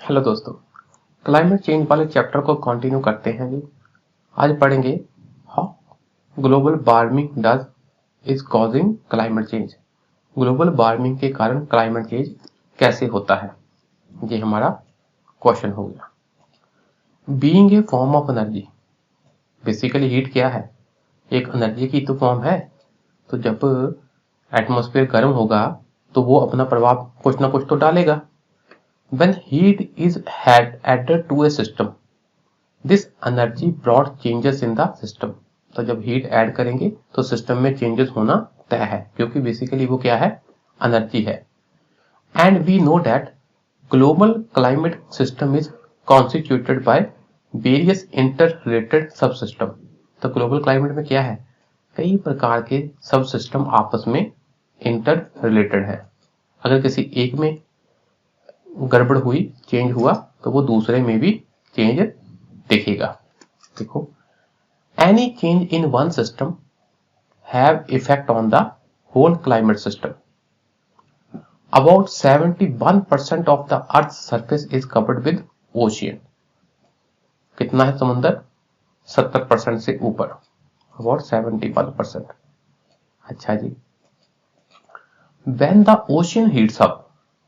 Hello दोस्तों, climate change वाले chapter को कंटिन्यू करते हैं जी। आज पढ़ेंगे how global warming does is causing climate change. Global warming के कारण क्लाइमेट चेंज कैसे होता है, ये हमारा क्वेश्चन हो गया। Being a form of energy, basically heat क्या है? एक एनर्जी की तो फॉर्म है। तो जब एटमॉस्फेयर गर्म होगा तो वो अपना प्रभाव कुछ ना कुछ तो डालेगा। When heat is added to a system, this energy brought changes in the system। तो जब हीट ऐड करेंगे तो सिस्टम में चेंजेस होना तय है, क्योंकि बेसिकली वो क्या है? एनर्जी है। And we know that global climate system is constituted by various inter related sub system. तो ग्लोबल क्लाइमेट में क्या है? कई प्रकार के सब सिस्टम आपस में इंटर रिलेटेड है। अगर किसी एक में गड़बड़ हुई, चेंज हुआ, तो वो दूसरे में भी चेंज दिखेगा। देखो, any change in one system have effect on the whole climate system. About 71% of the earth surface is covered with ocean. कितना है समुद्र? 70% से ऊपर, अबाउट 71%। अच्छा जी, when the ocean heats up,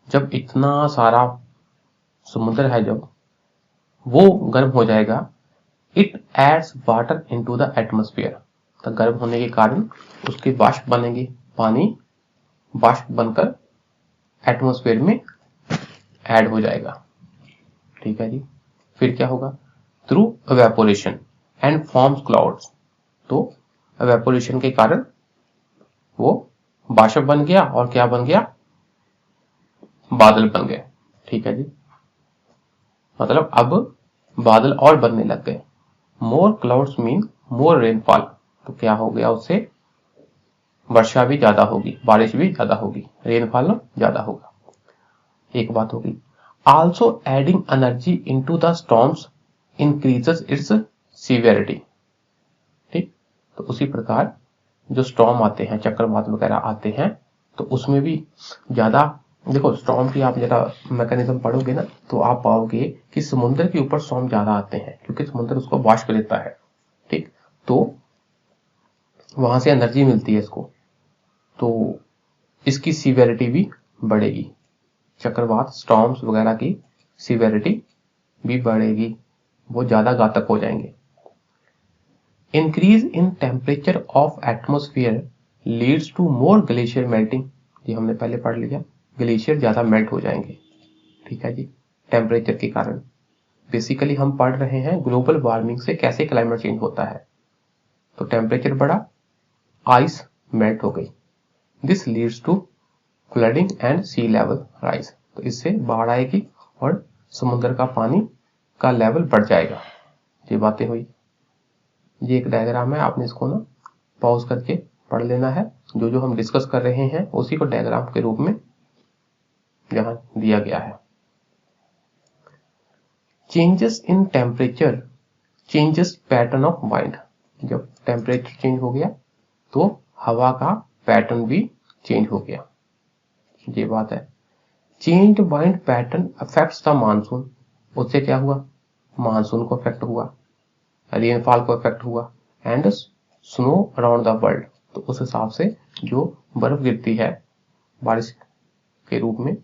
जब इतना सारा समुद्र है, जब वो गर्म हो जाएगा, it adds water into the atmosphere. तो गर्म होने के कारण उसके वाष्प बनेंगे, पानी वाष्प बनकर एटमॉस्फेयर में ऐड हो जाएगा। ठीक है जी। फिर क्या होगा? Through evaporation and forms clouds. तो एवेपोरेशन के कारण वो वाष्प बन गया और क्या बन गया? बादल बन गए। ठीक है जी, मतलब अब बादल और बनने लग गए। मोर क्लाउड्स मीन मोर रेनफॉल। तो क्या हो गया? उससे वर्षा भी ज्यादा होगी, बारिश भी ज्यादा होगी, रेनफॉल ज्यादा होगा। एक बात होगी। Also adding energy into the storms increases it's severity. ठीक, तो उसी प्रकार जो स्टॉर्म आते हैं, चक्रवात वगैरह आते हैं, तो उसमें भी ज्यादा, देखो स्टॉर्म की आप जरा मैकेनिज्म पढ़ोगे ना, तो आप पाओगे कि समुद्र के ऊपर स्टॉर्म ज्यादा आते हैं, क्योंकि समुद्र उसको वाष्प लेता है। ठीक, तो वहां से एनर्जी मिलती है इसको, तो इसकी सीवियरिटी भी बढ़ेगी। चक्रवात, स्टॉर्म्स वगैरह की सीवियरिटी भी बढ़ेगी, वो ज्यादा घातक हो जाएंगे। Increase in temperature of atmosphere leads to more glacier melting. ये हमने पहले पढ़ लिया, ग्लेशियर ज्यादा मेल्ट हो जाएंगे। ठीक है जी, टेम्परेचर के कारण। बेसिकली हम पढ़ रहे हैं ग्लोबल वार्मिंग से कैसे क्लाइमेट चेंज होता है। तो टेम्परेचर बढ़ा, आइस मेल्ट हो गई, this leads to flooding and sea level rise. तो इससे बाढ़ आएगी और समुद्र का पानी का लेवल बढ़ जाएगा। ये बातें हुई। ये एक डायग्राम है, आपने इसको ना पॉज करके पढ़ लेना है। जो जो हम डिस्कस कर रहे हैं उसी को डायग्राम के रूप में यहां दिया गया है। Changes in temperature changes pattern of wind. जब टेम्परेचर चेंज हो गया तो हवा का पैटर्न भी चेंज हो गया, ये बात है। Change wind pattern affects the monsoon. उससे क्या हुआ? मानसून को अफेक्ट हुआ, रेनफॉल को इफेक्ट हुआ, and snow around the world. तो उस हिसाब से जो बर्फ गिरती है बारिश के रूप में,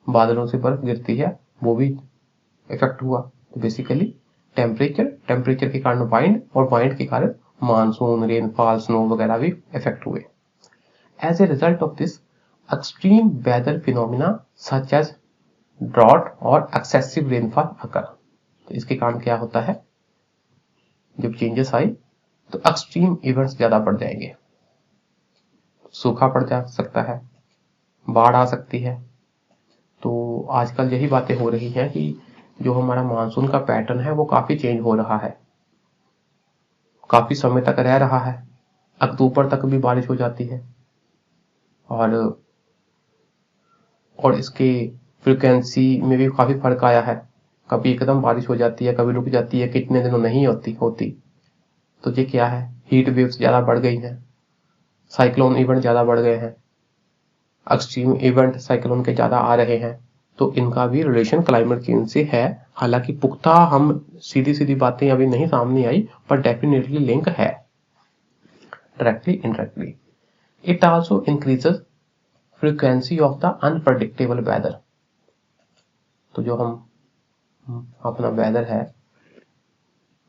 बादलों से बर्फ गिरती है, वो भी इफेक्ट हुआ। तो बेसिकली टेम्परेचर के कारण वाइंड, और वाइंड के कारण मानसून, रेनफॉल, स्नो वगैरह भी इफेक्ट हुए। As a result of this extreme weather phenomena such as drought और एक्सेसिव रेनफॉल अकर। तो इसके कारण क्या होता है? जब चेंजेस आई तो एक्सट्रीम इवेंट्स ज्यादा बढ़ जाएंगे, सूखा पड़ जा सकता है, बाढ़ आ सकती है। तो आजकल यही बातें हो रही हैं कि जो हमारा मानसून का पैटर्न है वो काफी चेंज हो रहा है, काफी समय तक रह रहा है, अक्टूबर तक भी बारिश हो जाती है, और इसके फ्रिक्वेंसी में भी काफी फर्क आया है। कभी एकदम बारिश हो जाती है, कभी रुक जाती है, कितने दिनों नहीं होती। तो ये क्या है? हीट वेव्स ज्यादा बढ़ गई हैं, साइक्लोन इवेंट ज्यादा बढ़ गए हैं, एक्सट्रीम इवेंट साइक्लोन के ज्यादा आ रहे हैं। तो इनका भी रिलेशन क्लाइमेट चेंज से है। हालांकि पुख्ता हम सीधी सीधी बातें अभी नहीं सामने आई, पर डेफिनेटली लिंक है, directly indirectly. It also increases frequency of the unpredictable weather. तो जो हम अपना वेदर है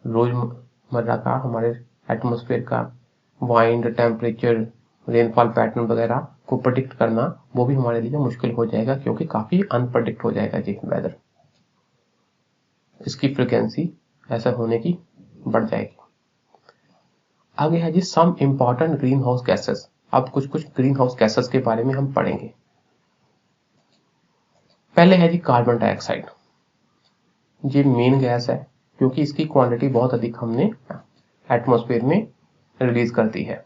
रोजमर्रा का, हमारे एटमॉस्फेयर का वाइंड, टेम्परेचर, रेनफॉल पैटर्न वगैरह को प्रेडिक्ट करना, वो भी हमारे लिए मुश्किल हो जाएगा, क्योंकि काफी अनप्रेडिक्ट हो जाएगा जी वेदर। इसकी फ्रीक्वेंसी ऐसा होने की बढ़ जाएगी। आगे है जी some important greenhouse gases. अब कुछ कुछ ग्रीन हाउस गैसेस के बारे में हम पढ़ेंगे। पहले है जी कार्बन डाइऑक्साइड। ये मेन गैस है, क्योंकि इसकी क्वांटिटी बहुत अधिक हमने एटमॉस्फेयर में रिलीज कर दी है।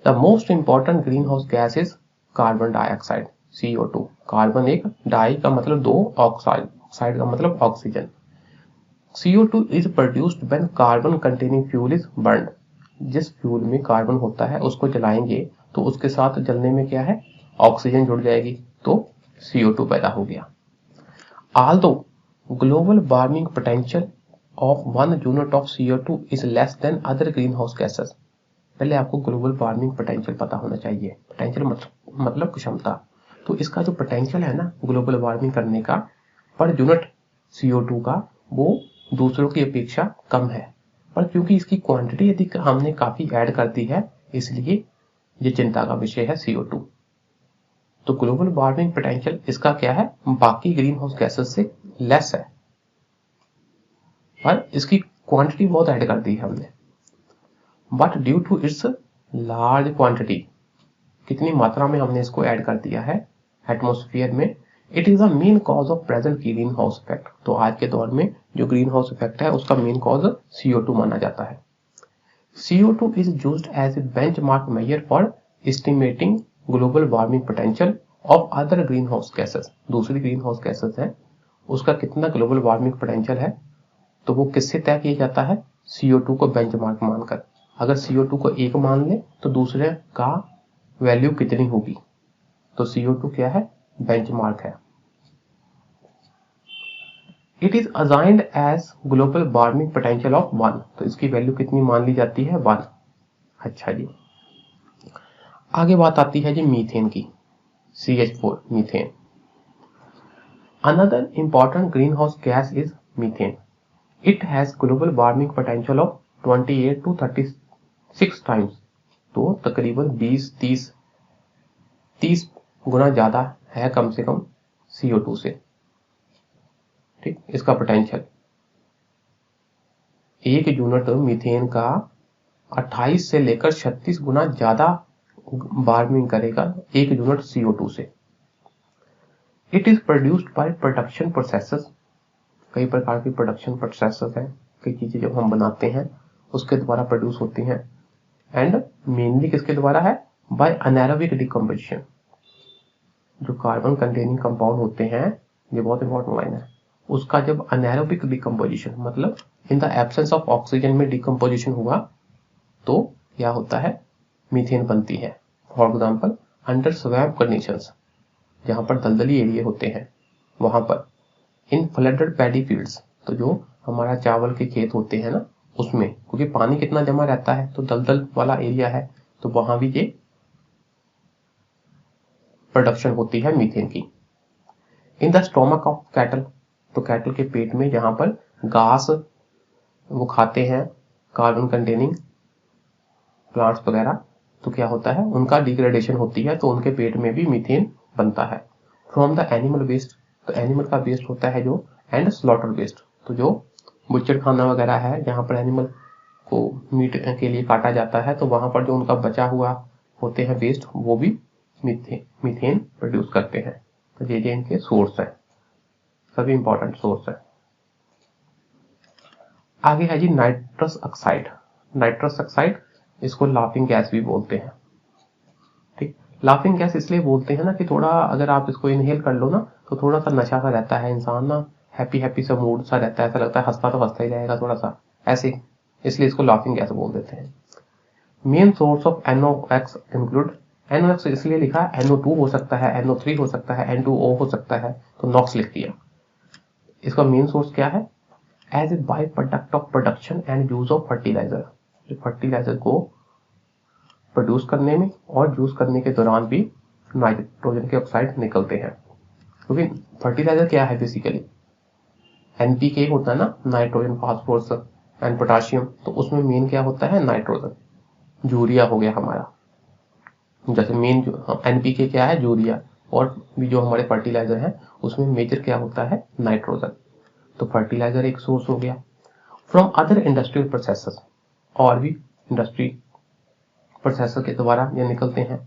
The most important green house gas is carbon dioxide, CO2। Carbon एक, डाई का मतलब दो, ऑक्साइड, ऑक्साइड का मतलब oxygen. CO2 is produced when carbon containing fuel is burned. जिस फ्यूल में कार्बन होता है उसको जलाएंगे तो उसके साथ जलने में क्या है, ऑक्सीजन जुड़ जाएगी, तो CO2 पैदा हो गया। Although global warming potential of 1 unit of CO2 is less than other greenhouse gases। पहले आपको ग्लोबल वार्मिंग पोटेंशियल पता होना चाहिए। पोटेंशियल मतलब क्षमता। तो इसका जो पोटेंशियल है ना ग्लोबल वार्मिंग करने का पर यूनिट CO2 का, वो दूसरों की अपेक्षा कम है, पर क्योंकि इसकी क्वांटिटी यदि हमने काफी ऐड कर दी है, इसलिए ये चिंता का विषय है CO2। तो ग्लोबल वार्मिंग पोटेंशियल इसका क्या है, बाकी ग्रीन हाउस गैसेस से लेस है, पर इसकी क्वांटिटी बहुत ऐड कर दी है हमने। But due to its large quantity, कितनी मात्रा में हमने इसको ऐड कर दिया है एटमॉस्फेयर में, it is the main cause of present green house effect. तो आज के दौर में जो ग्रीन हाउस इफेक्ट है उसका मेन कॉज CO2 माना जाता है। CO2 is used as a benchmark measure for estimating global warming potential of other greenhouse gases। दूसरी ग्रीन हाउस गैसेस है उसका कितना ग्लोबल वार्मिंग पोटेंशियल है, तो वो किससे तय किया जाता है, CO2 को बेंचमार्क मानकर। अगर CO2 को 1 मान ले तो दूसरे का वैल्यू कितनी होगी, तो CO2 क्या है, बेंचमार्क है। It is assigned as global warming potential of 1। तो इसकी वैल्यू कितनी मान ली जाती है, 1। अच्छा जी, आगे बात आती है जी मीथेन की, CH4 methane. Another important green house gas is methane. It has global warming potential of 28 to 36 times. तो तकरीबन 20-30 गुना ज्यादा है कम से कम CO2 से। ठीक, इसका पोटेंशियल। एक यूनिट मीथेन का 28 से लेकर 36 गुना ज्यादा वार्मिंग करेगा एक यूनिट CO2 से। It is produced by production processes. कई प्रकार की प्रोडक्शन प्रोसेसेस हैं, कई चीजें जब हम बनाते हैं उसके द्वारा प्रोड्यूस होती हैं। एंड मेनली किसके द्वारा है, बाय अनारोबिक डिकम्पोजिशन। जो कार्बन कंटेनिंग कंपाउंड होते हैं, ये बहुत इंपॉर्टेंट लाइन है, उसका जब अनारोबिक डिकम्पोजिशन मतलब in the absence of oxygen में डिकम्पोजिशन हुआ तो क्या होता है, मीथेन बनती है। For example under swamp conditions, जहां पर दलदली एरिया होते हैं वहां पर, इन फ्लडेड पैडी फील्ड्स, तो जो हमारा चावल के खेत होते हैं ना उसमें, क्योंकि पानी कितना जमा रहता है तो दलदल वाला एरिया है, तो वहां भी ये प्रोडक्शन होती है मीथेन की। In the stomach of cattle, तो कैटल के पेट में जहां पर घास वो खाते हैं कार्बन कंटेनिंग प्लांट्स वगैरह, तो क्या होता है, उनका डिग्रेडेशन होती है, तो उनके पेट में भी मीथेन बनता है। फ्रॉम द एनिमल वेस्ट, तो एनिमल का वेस्ट होता है जो, एंड स्लॉटर वेस्ट, तो जो बुच्चड़ खाना वगैरह है जहां पर एनिमल को मीट के लिए काटा जाता है, तो वहां पर जो उनका बचा हुआ होते हैं वेस्ट, वो भी मीथेन प्रोड्यूस करते हैं। तो ये इनके सोर्स है, सभी इंपॉर्टेंट सोर्स है। आगे है जी नाइट्रस ऑक्साइड। नाइट्रस ऑक्साइड, इसको लाफिंग गैस भी बोलते हैं। ठीक, लाफिंग गैस इसलिए बोलते हैं ना कि थोड़ा अगर आप इसको इनहेल कर लो ना तो थोड़ा सा नशा सा रहता है, इंसान ना हैप्पी हैप्पी सा मूड सा रहता है, ऐसा लगता है हंसता तो हंसता ही जाएगा थोड़ा सा ऐसे, इसलिए इसको लाफिंग गैस बोल देते हैं। Main source of NOx include NOx इसलिए लिखा, NO2 हो सकता है, NO3 हो सकता है, N2O हो सकता है, तो नॉक्स लिख दिया। इसका मेन सोर्स क्या है? As a by product of production and use of fertilizer. Fertilizer को प्रोड्यूस करने में और यूज करने के दौरान भी नाइट्रोजन के ऑक्साइड निकलते हैं। क्योंकि फर्टिलाइजर क्या है बेसिकली, NPK होता है ना, नाइट्रोजन फास्फोरस एंड पोटाशियम, तो उसमें मेन क्या होता है? नाइट्रोजन। यूरिया हो गया हमारा, जैसे मेन जो NPK क्या है? यूरिया। और भी जो हमारे फर्टिलाइजर है उसमें मेजर क्या होता है? नाइट्रोजन। तो फर्टिलाइजर एक सोर्स हो गया। फ्रॉम अदर इंडस्ट्रियल प्रोसेसेस, और भी इंडस्ट्री प्रोसेसर के द्वारा ये निकलते हैं।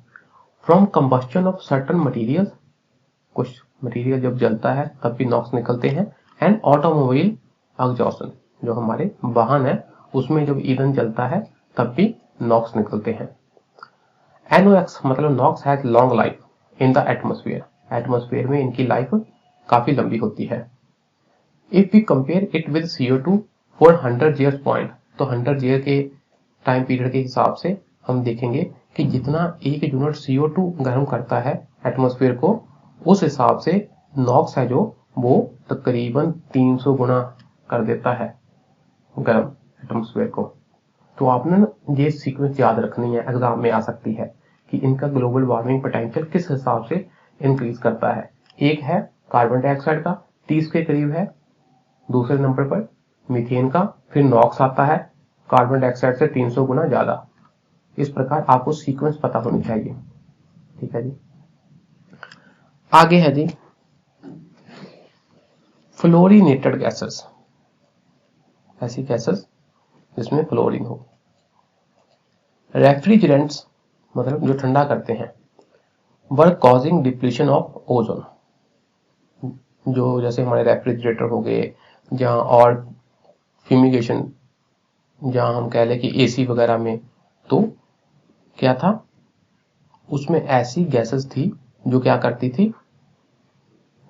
From combustion of certain material, कुछ मटीरियल जब जलता है तब भी नॉक्स निकलते हैं। एंड ऑटोमोबाइल एग्जॉस्ट, जो हमारे वाहन है उसमें जब ईंधन जलता है तब भी नॉक्स निकलते हैं। NOx मतलब NOx has long life in the atmosphere, atmosphere में इनकी लाइफ काफी लंबी होती है। If we compare it with CO2 for 100 years point, तो 100 ईयर के टाइम पीरियड के हिसाब से हम देखेंगे कि जितना एक यूनिट CO2 गर्म करता है एटमॉस्फेयर को, उस हिसाब से नॉक्स है जो वो तकरीबन 300 गुना कर देता है गर्म एटमॉस्फेयर को। तो आपने ना ये सीक्वेंस याद रखनी है, एग्जाम में आ सकती है कि इनका ग्लोबल वार्मिंग पोटेंशियल किस हिसाब से इंक्रीज करता है। एक है कार्बन डाइऑक्साइड का 30 के करीब है, दूसरे नंबर पर मीथेन का, फिर नॉक्स आता है कार्बन डाइऑक्साइड से 300 गुना ज्यादा। इस प्रकार आपको सीक्वेंस पता होनी चाहिए। ठीक है जी। आगे है जी फ्लोरिनेटेड गैसेस, ऐसी गैसेस जिसमें फ्लोरीन हो। रेफ्रिजरेंट्स मतलब जो ठंडा करते हैं, वर कॉजिंग डिप्लीशन ऑफ ओजोन, जो जैसे हमारे रेफ्रिजरेटर हो गए, जहां और फ्यूमिगेशन, जहां हम कह लें कि AC वगैरह में, तो क्या था उसमें ऐसी गैसेस थी जो क्या करती थी?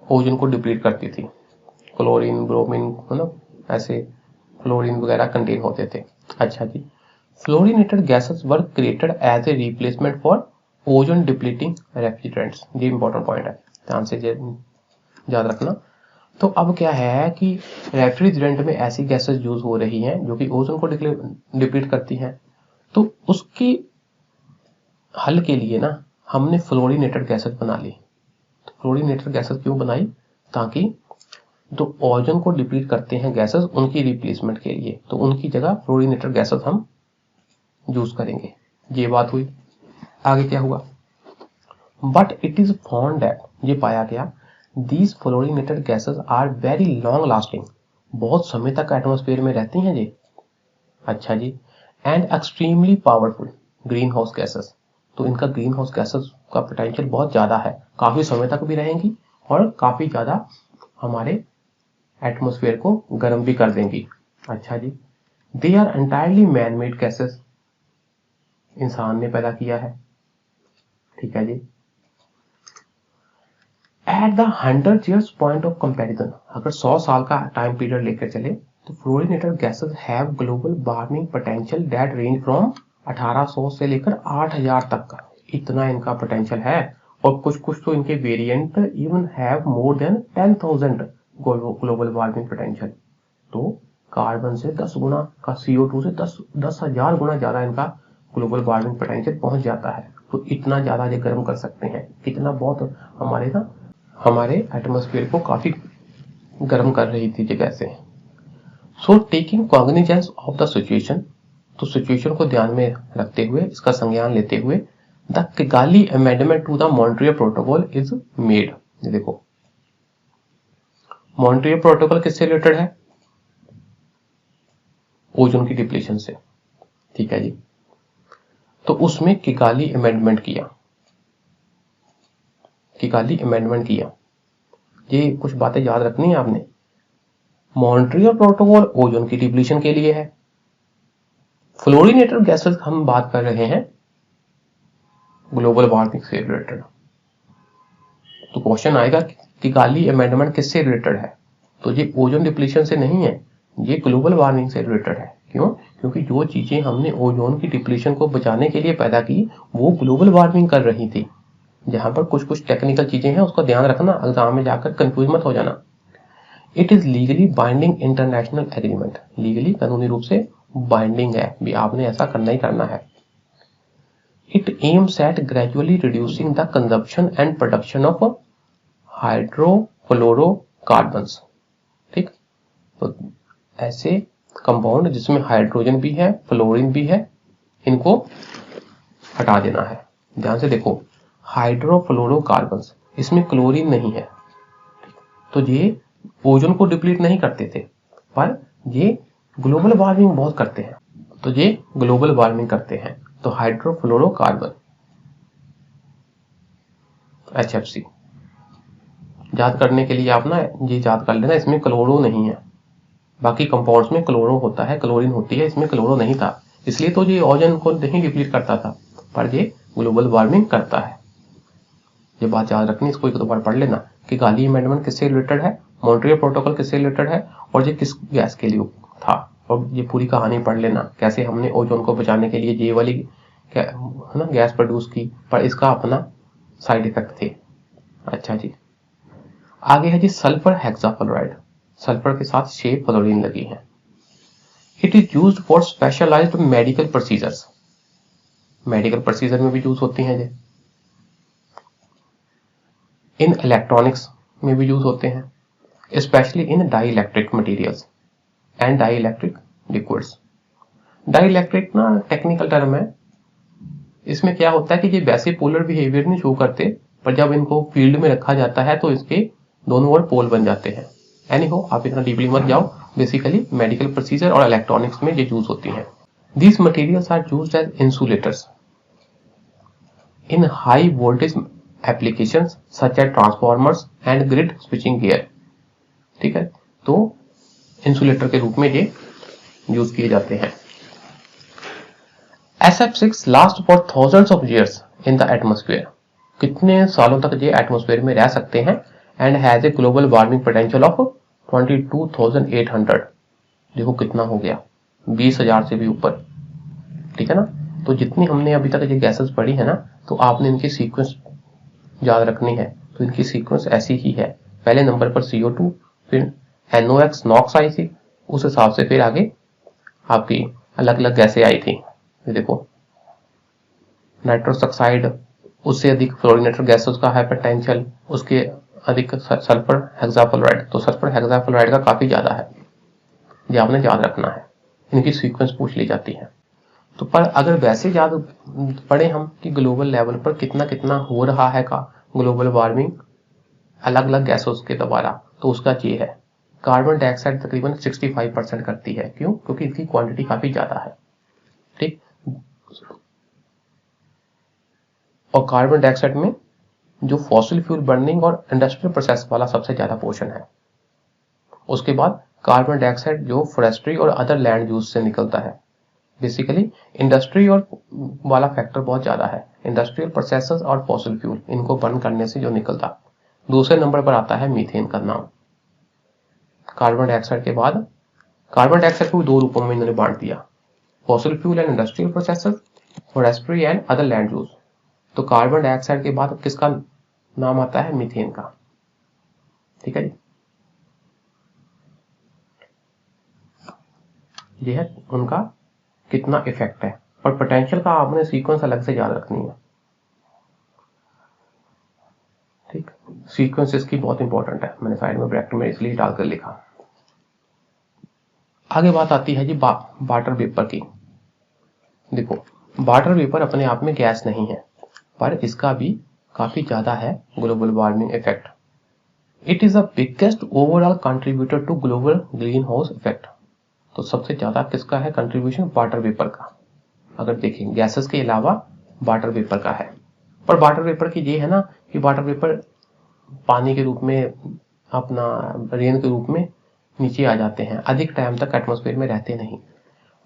ओजोन को डिप्लीट करती थी। क्लोरीन, ब्रोमीन, मतलब ऐसे फ्लोरीन वगैरह कंटेन होते थे। अच्छा जी, fluorinated gases were created as a replacement for ozone depleting refrigerants. ये इंपॉर्टेंट पॉइंट है, ध्यान से याद रखना। तो अब क्या है कि रेफ्रिजरेंट में ऐसी गैसेस यूज हो रही हैं जो कि ओजोन को डिप्लीट करती हैं, तो उसकी हल के लिए ना हमने फ्लोरिनेटेड गैसेस बना ली। तो फ्लोरिनेटेड गैसेस क्यों बनाई? ताकि जो ओजोन को डिप्लीट करते हैं गैसेस, उनकी रिप्लेसमेंट के लिए, तो उनकी जगह फ्लोरिनेटेड गैसेस हम यूज करेंगे। ये बात हुई। आगे क्या हुआ? But it is found that, ये पाया गया, these fluorinated gases are very long lasting, बहुत समय तक एटमॉस्फेयर में रहती हैं जी। अच्छा जी, and extremely powerful greenhouse gases, तो इनका ग्रीन हाउस गैसेस का पोटेंशियल बहुत ज्यादा है, काफी समय तक भी रहेंगी और काफी ज्यादा हमारे एटमॉस्फेयर को गर्म भी कर देंगी। अच्छा जी, they are entirely man made gases, इंसान ने पैदा किया है। ठीक है जी। At the 100 years point of comparison, अगर 100 साल का टाइम पीरियड लेकर चले, तो fluorinated gases have global warming potential that range from 1800 से लेकर 8000 तक का, इतना इनका पोटेंशियल है। और कुछ कुछ तो इनके variant even have more than 10,000 global warming potential. तो कार्बन से 10 गुना का, CO2 से 10,000 गुना ज्यादा इनका ग्लोबल वार्मिंग पोटेंशियल पहुंच जाता है। तो इतना ज्यादा ये गर्म कर सकते हैं, इतना बहुत हमारे एटमॉस्फेयर को काफी गर्म कर रही थी ये गैसें। So taking cognizance of the situation, तो सिचुएशन को ध्यान में रखते हुए, इसका संज्ञान लेते हुए, the Kigali amendment to the Montreal protocol is made. देखो मॉन्ट्रियल प्रोटोकॉल किससे रिलेटेड है? ओजोन की डिप्लीशन से। ठीक है जी। तो उसमें किगाली अमेंडमेंट किया, किगाली अमेंडमेंट किया। ये कुछ बातें याद रखनी है आपने। मॉन्ट्रियल प्रोटोकॉल ओजोन की डिप्लीशन के लिए है, फ्लोरिनेटेड गैसेस हम बात कर रहे हैं ग्लोबल वार्मिंग से रिलेटेड। तो क्वेश्चन आएगा कि किगाली अमेंडमेंट किससे रिलेटेड है? तो ये ओजोन डिप्लीशन से नहीं है, ये ग्लोबल वार्मिंग से रिलेटेड है। क्यों? क्योंकि जो चीजें हमने ओजोन की डिप्लीशन को बचाने के लिए पैदा की वो ग्लोबल वार्मिंग कर रही थी। जहां पर कुछ कुछ टेक्निकल चीजें हैं उसका ध्यान रखना, एग्जाम में जाकर कंफ्यूज मत हो जाना। It is legally binding international agreement, legally कानूनी रूप से बाइंडिंग है, भी आपने ऐसा करना ही करना है। It aims at gradually reducing the consumption and production of hydrofluorocarbons. ठीक, तो ऐसे कंपाउंड जिसमें हाइड्रोजन भी है, फ्लोरीन भी है, इनको हटा देना है। ध्यान से देखो, हाइड्रोफ्लोरोकार्बन्स, इसमें क्लोरीन नहीं है, तो ये ओजोन को डिप्लीट नहीं करते थे, पर ये ग्लोबल वार्मिंग बहुत करते हैं, तो ये ग्लोबल वार्मिंग करते हैं। तो हाइड्रोफ्लोरोकार्बन HFC याद करने के लिए आप ना ये याद कर लेना, इसमें क्लोरो नहीं है। बाकी कंपाउंड्स में क्लोरो होता है, क्लोरीन होती है, इसमें क्लोरो नहीं था, इसलिए तो ये ओजोन को नहीं डिप्लीट करता था, पर ये ग्लोबल वार्मिंग करता है। ये बात याद रखनी, इसको एक दो बार पढ़ लेना कि गाली अमेंडमेंट किससे रिलेटेड है, मॉन्ट्रियल प्रोटोकॉल किससे रिलेटेड है, और ये किस गैस के लिए था। और ये पूरी कहानी पढ़ लेना, कैसे हमने ओजोन को बचाने के लिए ये वाली है ना गैस प्रोड्यूस की, पर इसका अपना साइड इफेक्ट थे। अच्छा जी, आगे है जी सल्फर हेक्साफ्लोराइड। सल्फर के साथ 6 फ्लोरीन लगी है। It is used for specialized medical procedures, medical procedure में भी यूज होती हैं ये। इन इलेक्ट्रॉनिक्स में भी यूज होते हैं, specially in dielectric materials and dielectric liquids. Dielectric ना टेक्निकल टर्म है, इसमें क्या होता है कि ये वैसे पोलर बिहेवियर नहीं शो करते, पर जब इनको फील्ड में रखा जाता है तो इसके दोनों ओर पोल बन जाते हैं। एनी हो, आप इतना डीपली मत जाओ, बेसिकली मेडिकल प्रोसीजर और इलेक्ट्रॉनिक्स में ये यूज होती हैं। These materials are used as insulators in high voltage applications such as transformers and grid switching gear. ठीक है, तो इंसुलेटर के रूप में ये यूज किए जाते हैं। SF6 last for thousands of years in the atmosphere, कितने सालों तक ये एटमॉस्फेयर में रह सकते हैं। And has a global warming potential of 22,800, देखो कितना हो गया, 20,000 से भी ऊपर। ठीक है ना, तो जितनी हमने अभी तक ये गैसेस पढ़ी है ना, तो आपने इनकी सीक्वेंस याद रखनी है। तो इनकी सीक्वेंस ऐसी ही है, पहले नंबर पर CO2, फिर NOx नॉक्स आई थी, उस हिसाब से फिर आगे आपकी अलग अलग गैसें आई थी। ये देखो नाइट्रस ऑक्साइड, उससे अधिक फ्लोरीनेटेड गैस उसका है पोटेंशियल, उसके अधिक सल्फर हेक्साफ्लोराइड, तो सल्फर हेक्साफ्लोराइड का काफी ज्यादा है, ये आपने याद रखना है। इनकी सीक्वेंस पूछ ली जाती है। तो पर अगर वैसे याद पढ़े हम कि ग्लोबल लेवल पर कितना कितना हो रहा है का ग्लोबल वार्मिंग अलग अलग गैसों के द्वारा, तो उसका ये है, कार्बन डाइऑक्साइड तकरीबन 65% करती है। क्यों? क्योंकि इसकी क्वांटिटी काफी ज्यादा है। ठीक, और कार्बन डाइऑक्साइड में जो फॉसिल फ्यूल बर्निंग और इंडस्ट्रियल प्रोसेस वाला सबसे ज्यादा पोर्शन है। उसके बाद कार्बन डाइऑक्साइड जो फॉरेस्ट्री और अदर लैंड यूज से निकलता है। बेसिकली इंडस्ट्री और वाला फैक्टर बहुत ज्यादा है, इंडस्ट्रियल प्रोसेसेस और फॉसिल फ्यूल इनको बर्न करने से जो निकलता। दूसरे नंबर पर आता है मीथेन का नाम। कार्बन डाइऑक्साइड के बाद कार्बन डाइऑक्साइड को 2 रूपों में इन्होंने बांट दिया, fossil fuel and industrial processes, forestry and other land use. तो कार्बन डाइऑक्साइड के बाद किसका नाम आता है? मीथेन का। ठीक है जी, ये है उनका कितना इफेक्ट है, और पोटेंशियल का आपने सीक्वेंस अलग से याद रखनी है। ठीक, सीक्वेंस इसकी बहुत इंपॉर्टेंट है, मैंने साइड में ब्रैकेट में इसलिए डालकर लिखा। आगे बात आती है जी वाटर वेपर की। देखो वाटर वेपर अपने आप में गैस नहीं है, पर इसका भी काफी ज्यादा है global warming effect. It is the biggest overall contributor to global greenhouse effect. तो सबसे ज्यादा किसका है कंट्रीब्यूशन? वाटर वेपर का। अगर देखें गैसेस के अलावा वाटर वेपर का है, पर वाटर वेपर की ये है ना कि वाटर वेपर पानी के रूप में, अपना रेन के रूप में नीचे आ जाते हैं, अधिक टाइम तक एटमॉस्फेयर में रहते नहीं।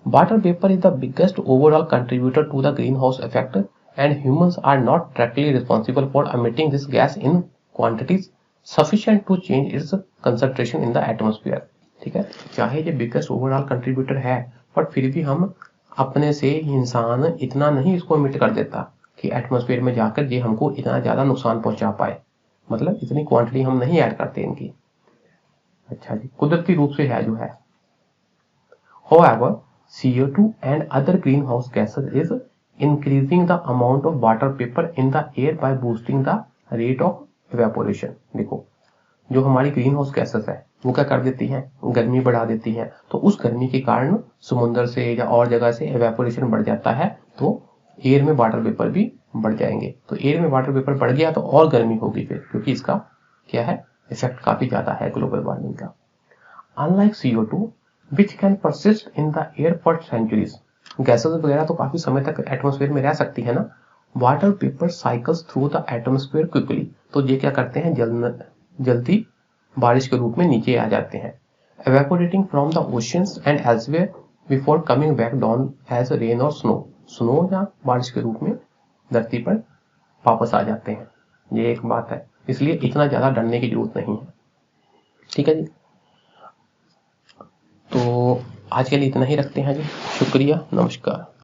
Water vapour is the biggest overall contributor to the greenhouse effect and humans are not directly responsible for emitting this gas in quantities sufficient to change its concentration in the atmosphere। ठीक है, चाहे ये biggest overall contributor है, पर फिर भी हम अपने से इंसान इतना नहीं इसको इमिट कर देता कि एटमॉस्फेयर में जाकर ये हमको इतना ज़्यादा नुकसान पहुंचा पाए, मतलब इतनी क्वांटिटी हम नहीं ऐड करते इनकी। अच्छा जी, कुदरती रूप से है जो है। However, CO2 and other greenhouse gases is increasing the amount of water vapor in the air by boosting the rate of evaporation। देखो, जो हमारी ग्रीन हाउस गैसेस है वो क्या कर देती हैं, गर्मी बढ़ा देती हैं। तो उस गर्मी के कारण समुद्र से या और जगह से एवेपोरेशन बढ़ जाता है, तो एयर में वाटर वेपर भी बढ़ जाएंगे। तो एयर में वाटर वेपर बढ़ गया तो और गर्मी होगी फिर, क्योंकि इसका क्या है, इफेक्ट काफी ज्यादा है ग्लोबल वार्मिंग का। Unlike CO2 which can persist in the air for centuries, gases वगैरह तो काफी समय तक एटमॉस्फेयर में रह सकती है ना। Water vapour cycles through the atmosphere quickly, तो ये क्या करते हैं, जल्दी बारिश के रूप में नीचे आ जाते हैं। evaporating from the oceans and elsewhere before coming back down as rain or snow या बारिश के रूप में धरती पर वापस आ जाते हैं। ये एक बात है, इसलिए इतना ज्यादा डरने की जरूरत नहीं है। ठीक है जी, तो आज के लिए इतना ही रखते हैं जी। शुक्रिया, नमस्कार।